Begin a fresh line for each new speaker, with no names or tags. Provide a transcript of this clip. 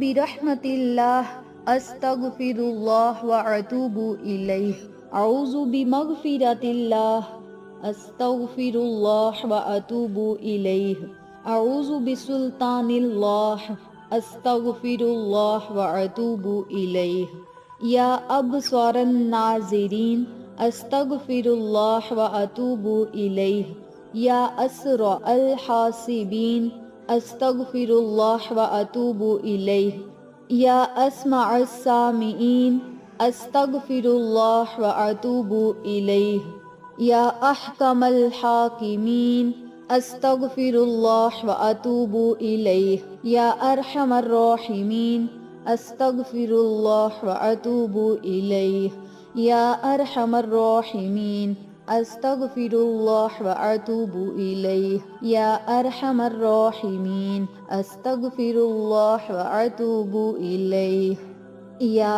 برحمت اللہ استغفر اللہ واتوب الیہ، اعوذ بمغفرت اللہ استغفر اللہ واتوب الیہ، اعوذ بسلطان اللہ استغفر اللہ واتوب الیہ، یا ابصار الناظرین استغفر اللہ واتوب الیہ، یا اسرع الحاسبین استغفر اللہ واتوب الیہ، یا اسمع السامعین استغفر اللہ واتوب الیہ، یا احکم الحاکمین استغفر اللہ واتوب الیہ، یا ارحم الراحمین استغفر اللہ واتوب الیہ، یا ارحم الراحمین استغفر اللہ واتوب الیہ، یا ارحم الراحمین استغفر اللہ واتوب الیہ، یا